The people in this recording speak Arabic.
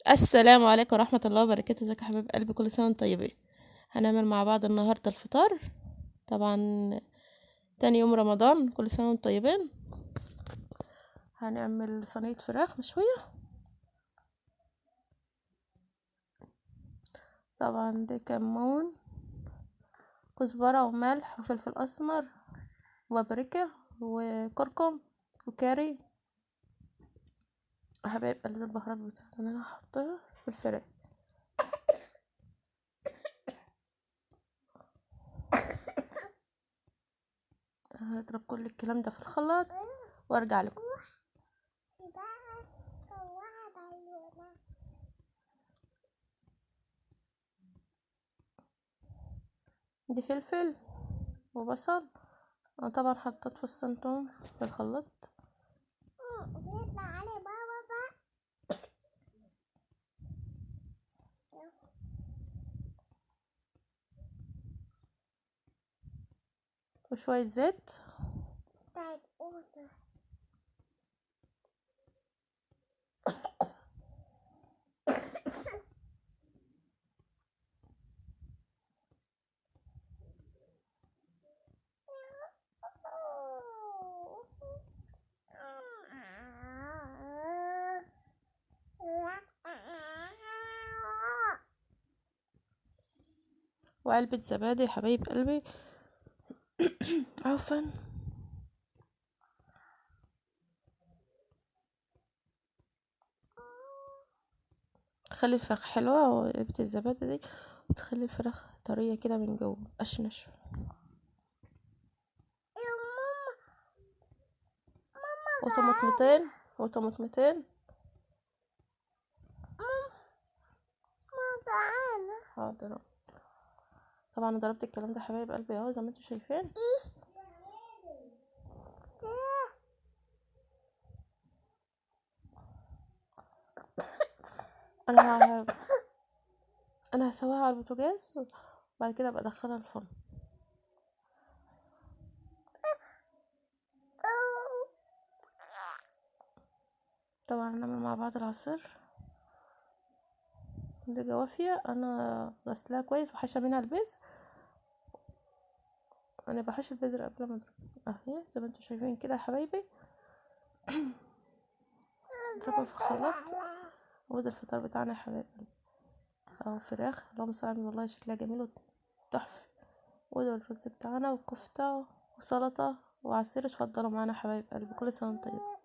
السلام عليكم ورحمة الله وبركاته. ازيك يا حبايب قلبي؟ كل سنة وانتم طيبين. هنعمل مع بعض النهاردة الفطار، طبعا تاني يوم رمضان. كل سنة وانتم طيبين. هنعمل صينية فراخ مشوية. طبعا دي كمون، كزبرة وملح وفلفل اسمر وبابريكا وكركم وكاري. حبايب قلبي البهارات بتاعتي اللي انا هحطها في الفراخ. هنضرب كل الكلام ده في الخلاط وارجع لكم. دي فلفل وبصل. انا طبعا حطيت فص توم في الخلاط. وشوية زيت. وعلبة زبادي يا حبايب قلبي. عفوا. تخلي الفراخ حلوة وعلبة الزبادي دي، وتخلي الفراخ طرية كده من جوه مبقاش ناشفة. وطماطمتين. حاضر. طبعا انا ضربت الكلام ده حبايب قلبي اهو زي ما انتوا شايفين. انا ه... انا هسويها على البوتاجاز وبعد كده ابقى ادخلها الفرن. طبعا هنعمل مع بعض العصير. دي جوافية انا غسلاها كويس وحاشة منها البيض. انا بحش البذر قبل ما اضرب اهي زي ما انتوا شايفين كده يا حبايبي. اضربها في الخلاط. وده الفطار بتاعنا يا حبايبي اهو. فراخ اللهم صل على النبي، والله شكلها جميل وتحفه. وده الرز بتاعنا وكفته وسلطه وعصير. اتفضلوا معانا يا حبايب قلبي. كل سنه وانتم طيبين.